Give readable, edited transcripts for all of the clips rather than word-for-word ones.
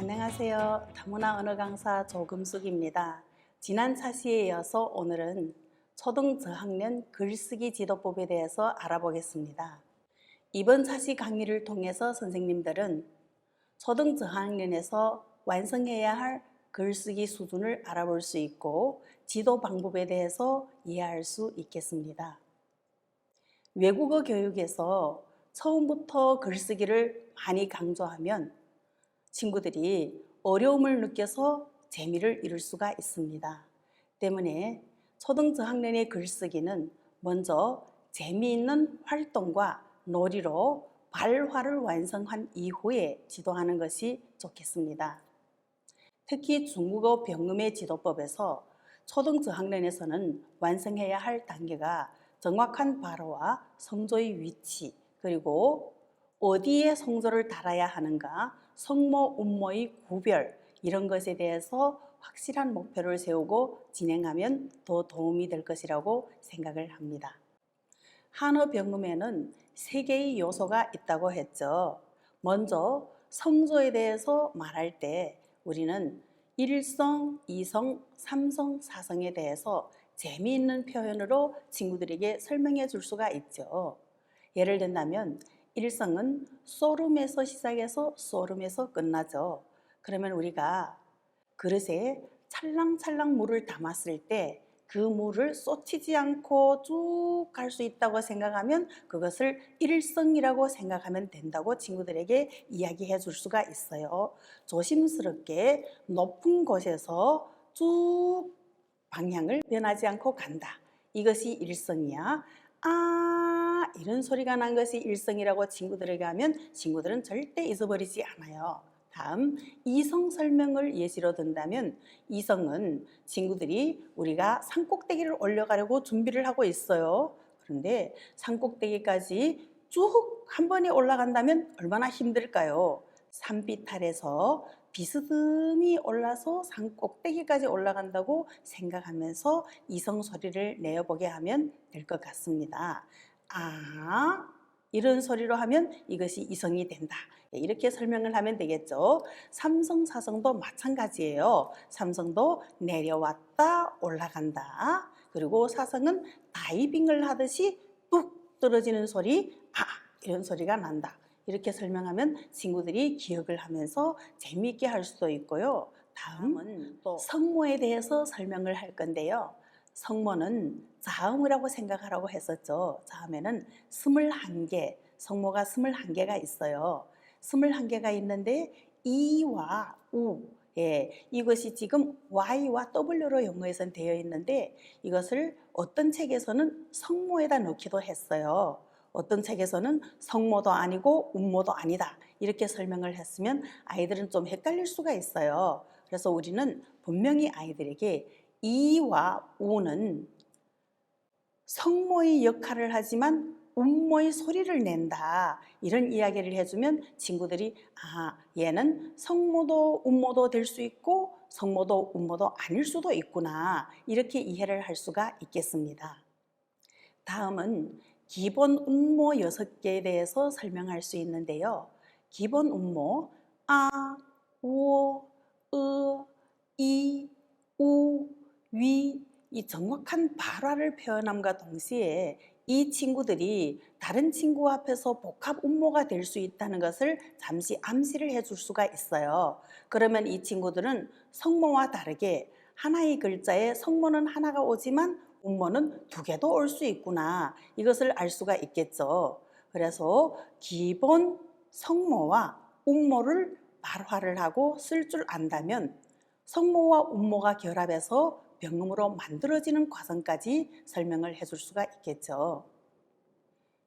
안녕하세요. 다문화 언어 강사 조금숙입니다. 지난 차시에 이어서 오늘은 초등 저학년 글쓰기 지도법에 대해서 알아보겠습니다. 이번 차시 강의를 통해서 선생님들은 초등 저학년에서 완성해야 할 글쓰기 수준을 알아볼 수 있고 지도 방법에 대해서 이해할 수 있겠습니다. 외국어 교육에서 처음부터 글쓰기를 많이 강조하면 친구들이 어려움을 느껴서 재미를 잃을 수가 있습니다. 때문에 초등 저학년의 글쓰기는 먼저 재미있는 활동과 놀이로 발화를 완성한 이후에 지도하는 것이 좋겠습니다. 특히 중국어 병음의 지도법에서 초등 저학년에서는 완성해야 할 단계가 정확한 발화와 성조의 위치, 그리고 어디에 성조를 달아야 하는가, 성모, 운모의 구별, 이런 것에 대해서 확실한 목표를 세우고 진행하면 더 도움이 될 것이라고 생각을 합니다. 한어 병음에는 3개의 요소가 있다고 했죠. 먼저 성조에 대해서 말할 때 우리는 1성, 2성, 3성, 4성에 대해서 재미있는 표현으로 친구들에게 설명해 줄 수가 있죠. 예를 든다면 1성은 소름에서 시작해서 소름에서 끝나죠. 그러면 우리가 그릇에 찰랑찰랑 물을 담았을 때 그 물을 쏟치지 않고 쭉 갈 수 있다고 생각하면 그것을 일성이라고 생각하면 된다고 친구들에게 이야기해 줄 수가 있어요. 조심스럽게 높은 곳에서 쭉 방향을 변하지 않고 간다. 이것이 일성이야. 아, 이런 소리가 난 것이 일성이라고 친구들에게 하면 친구들은 절대 잊어버리지 않아요. 다음 이성 설명을 예시로 든다면 이성은 친구들이 우리가 산꼭대기를 올라가려고 준비를 하고 있어요. 그런데 산꼭대기까지 쭉 한 번에 올라간다면 얼마나 힘들까요? 산비탈에서 비스듬히 올라서 산꼭대기까지 올라간다고 생각하면서 이성 소리를 내어보게 하면 될 것 같습니다. 아, 이런 소리로 하면 이것이 이성이 된다. 이렇게 설명을 하면 되겠죠. 삼성, 사성도 마찬가지예요. 삼성도 내려왔다, 올라간다. 그리고 사성은 다이빙을 하듯이 뚝 떨어지는 소리, 아, 이런 소리가 난다. 이렇게 설명하면 친구들이 기억을 하면서 재미있게 할 수도 있고요. 다음은 또 성모에 대해서 설명을 할 건데요. 성모는 자음이라고 생각하라고 했었죠. 자음에는 21개, 성모가 21개가 있어요. 21개가 있는데 이와 우, 이것이 지금 Y와 W로 영어에선 되어 있는데 이것을 어떤 책에서는 성모에다 넣기도 했어요. 어떤 책에서는 성모도 아니고 운모도 아니다. 이렇게 설명을 했으면 아이들은 좀 헷갈릴 수가 있어요. 그래서 우리는 분명히 아이들에게 이와 우는 성모의 역할을 하지만 운모의 소리를 낸다. 이런 이야기를 해주면 친구들이 아, 얘는 성모도 운모도 될 수 있고 성모도 운모도 아닐 수도 있구나. 이렇게 이해를 할 수가 있겠습니다. 다음은 기본 운모 6개에 대해서 설명할 수 있는데요. 기본 운모 아, 우, 으, 이, 우, 위, 이 정확한 발화를 표현함과 동시에 이 친구들이 다른 친구 앞에서 복합 운모가 될 수 있다는 것을 잠시 암시를 해줄 수가 있어요. 그러면 이 친구들은 성모와 다르게 하나의 글자에 성모는 하나가 오지만 운모는 2개도 올 수 있구나. 이것을 알 수가 있겠죠. 그래서 기본 성모와 운모를 발화를 하고 쓸 줄 안다면 성모와 운모가 결합해서 병음으로 만들어지는 과정까지 설명을 해줄 수가 있겠죠.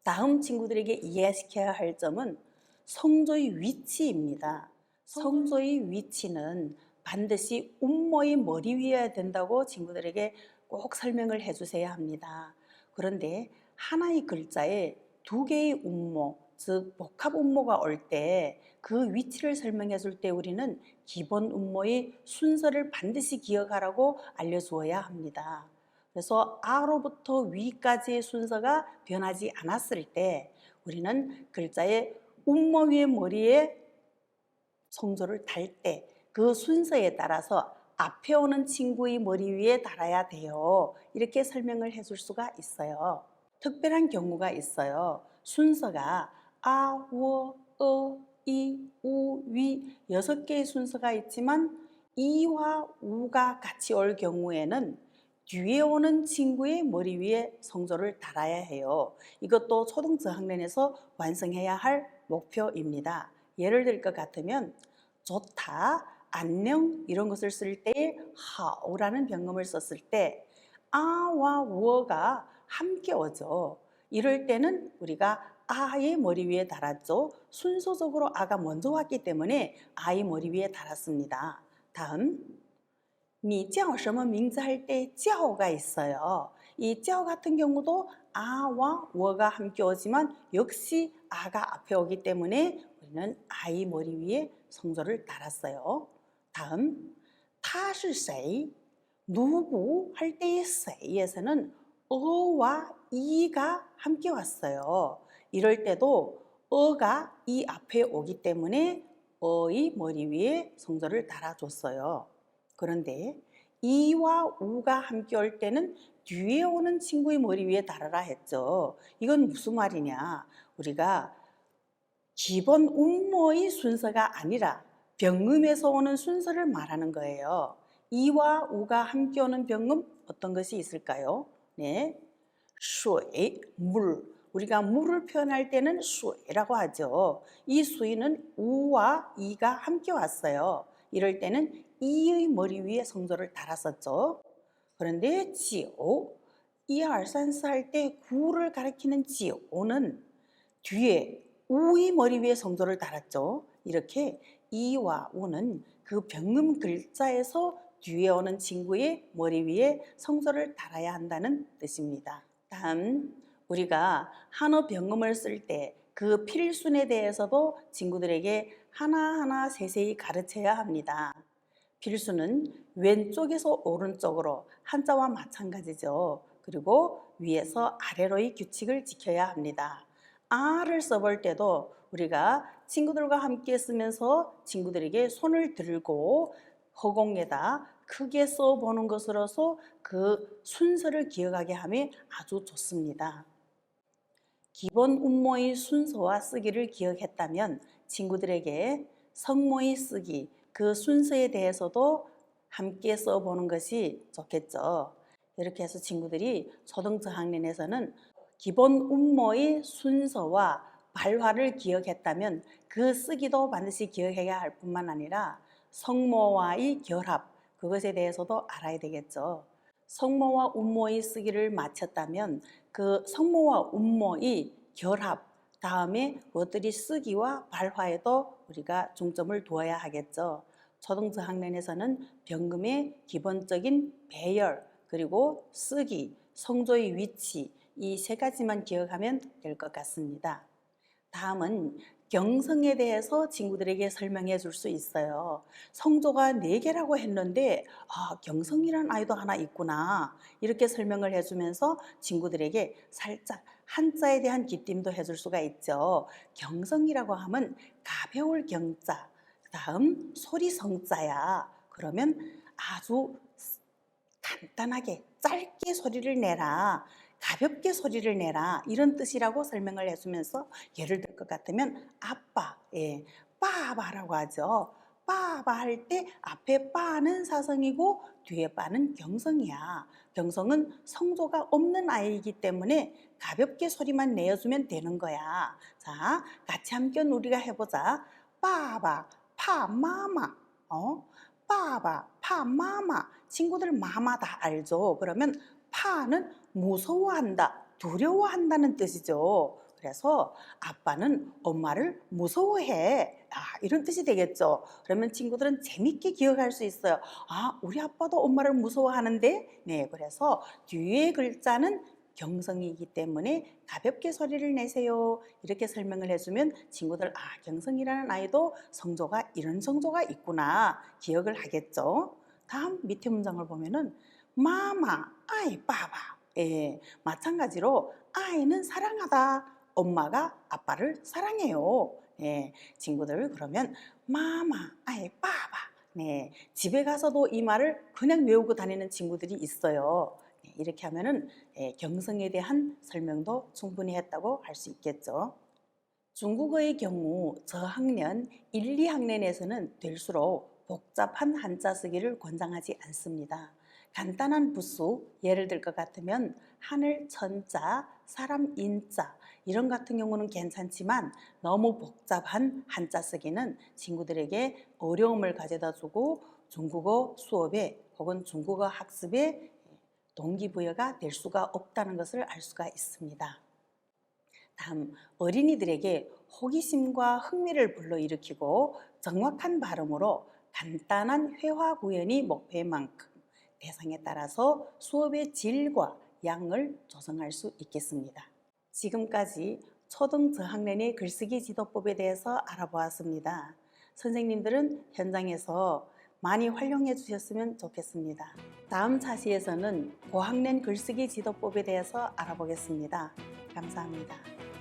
다음 친구들에게 이해시켜야 할 점은 성조의 위치입니다. 성조의 위치는 반드시 운모의 머리 위에 된다고 친구들에게 꼭 설명을 해주셔야 합니다. 그런데 하나의 글자에 2개의 운모, 즉 복합 운모가 올 때 그 위치를 설명해 줄 때 우리는 기본 운모의 순서를 반드시 기억하라고 알려주어야 합니다. 그래서 아로부터 위까지의 순서가 변하지 않았을 때 우리는 글자의 운모 위의 머리에 성조를 달 때 그 순서에 따라서 앞에 오는 친구의 머리 위에 달아야 돼요. 이렇게 설명을 해줄 수가 있어요. 특별한 경우가 있어요. 순서가 아, 워, 이, 우, 위 6개의 순서가 있지만 이와 우가 같이 올 경우에는 뒤에 오는 친구의 머리 위에 성조를 달아야 해요. 이것도 초등저학년에서 완성해야 할 목표입니다. 예를 들 것 같으면 좋다, 안녕 이런 것을 쓸 때 하오라는 병음을 썼을 때 아와 워가 함께 오죠. 이럴 때는 우리가 아의 머리 위에 달았죠. 순서적으로 아가 먼저 왔기 때문에 아의 머리 위에 달았습니다. 다음 你叫什么名字 할 때 叫가 있어요. 이 叫 같은 경우도 아와 워가 함께 오지만 역시 아가 앞에 오기 때문에 우리는 아이 머리 위에 성조를 달았어요. 다음 他是谁? 누구 할 때의 谁에서는 어와 이가 함께 왔어요. 이럴 때도 어가 이 앞에 오기 때문에 어의 머리 위에 성조를 달아줬어요. 그런데 이와 우가 함께 올 때는 뒤에 오는 친구의 머리 위에 달아라 했죠. 이건 무슨 말이냐? 우리가 기본 음모의 순서가 아니라 병음에서 오는 순서를 말하는 거예요. 이와 우가 함께 오는 병음 어떤 것이 있을까요? 네, 水, 물. 우리가 물을 표현할 때는 水라고 하죠. 이 수위는 우와 이가 함께 왔어요. 이럴 때는 이의 머리 위에 성조를 달았었죠. 그런데 지오, 1, 2, 3, 4 할 때 구를 가리키는 지오는 뒤에 우의 머리 위에 성조를 달았죠. 이렇게 이와 우는 그 병음 글자에서 뒤에 오는 친구의 머리 위에 성조를 달아야 한다는 뜻입니다. 다음 우리가 한어 병음을 쓸 때 그 필순에 대해서도 친구들에게 하나하나 세세히 가르쳐야 합니다. 필수는 왼쪽에서 오른쪽으로 한자와 마찬가지죠. 그리고 위에서 아래로의 규칙을 지켜야 합니다. 아를 써볼 때도 우리가 친구들과 함께 쓰면서 친구들에게 손을 들고 허공에다 크게 써보는 것으로서 그 순서를 기억하게 함이 아주 좋습니다. 기본 음모의 순서와 쓰기를 기억했다면 친구들에게 성모의 쓰기, 그 순서에 대해서도 함께 써보는 것이 좋겠죠. 이렇게 해서 친구들이 초등저학년에서는 기본 음모의 순서와 발화를 기억했다면 그 쓰기도 반드시 기억해야 할 뿐만 아니라 성모와의 결합, 그것에 대해서도 알아야 되겠죠. 성모와 음모의 쓰기를 마쳤다면 그 성모와 음모의 결합, 다음에 그것들이 쓰기와 발화에도 우리가 중점을 두어야 하겠죠. 초등저학년에서는 병금의 기본적인 배열, 그리고 쓰기, 성조의 위치, 이 세 가지만 기억하면 될 것 같습니다. 다음은 경성에 대해서 친구들에게 설명해 줄 수 있어요. 성조가 4개라고 했는데 경성이란 아이도 하나 있구나 이렇게 설명을 해주면서 친구들에게 살짝 한자에 대한 기띔도 해줄 수가 있죠. 경성이라고 하면 가벼울 경자, 다음 소리 성자야. 그러면 아주 간단하게 짧게 소리를 내라, 가볍게 소리를 내라 이런 뜻이라고 설명을 해주면서 예를 들 것 같으면 아빠, 빠바라고 하죠. 빠바 할 때 앞에 빠는 사성이고 뒤에 빠는 경성이야. 경성은 성조가 없는 아이이기 때문에 가볍게 소리만 내어주면 되는 거야. 자, 같이 함께 우리가 해보자. 빠바, 파마마, 빠바, 파마마. 친구들 마마 다 알죠? 그러면 파는 무서워한다, 두려워한다는 뜻이죠. 그래서 아빠는 엄마를 무서워해. 이런 뜻이 되겠죠. 그러면 친구들은 재밌게 기억할 수 있어요. 우리 아빠도 엄마를 무서워하는데? 네, 그래서 뒤에 글자는 경성이기 때문에 가볍게 소리를 내세요. 이렇게 설명을 해주면 친구들 경성이라는 아이도 성조가 이런 성조가 있구나 기억을 하겠죠. 다음 밑에 문장을 보면은 마마, 아이, 빠바. 마찬가지로 아이는 사랑하다. 엄마가 아빠를 사랑해요. 네, 친구들 그러면 마마, 아이, 빠바. 네, 집에 가서도 이 말을 그냥 외우고 다니는 친구들이 있어요. 네, 이렇게 하면은 경성에 대한 설명도 충분히 했다고 할 수 있겠죠. 중국어의 경우 저학년 1, 2학년에서는 될수록 복잡한 한자 쓰기를 권장하지 않습니다. 간단한 부수, 예를 들 것 같으면 하늘 천자, 사람 인자 이런 같은 경우는 괜찮지만 너무 복잡한 한자 쓰기는 친구들에게 어려움을 가져다 주고 중국어 수업에 혹은 중국어 학습에 동기부여가 될 수가 없다는 것을 알 수가 있습니다. 다음, 어린이들에게 호기심과 흥미를 불러일으키고 정확한 발음으로 간단한 회화 구현이 목표인 만큼 대상에 따라서 수업의 질과 양을 조정할 수 있겠습니다. 지금까지 초등 저학년의 글쓰기 지도법에 대해서 알아보았습니다. 선생님들은 현장에서 많이 활용해 주셨으면 좋겠습니다. 다음 차시에서는 고학년 글쓰기 지도법에 대해서 알아보겠습니다. 감사합니다.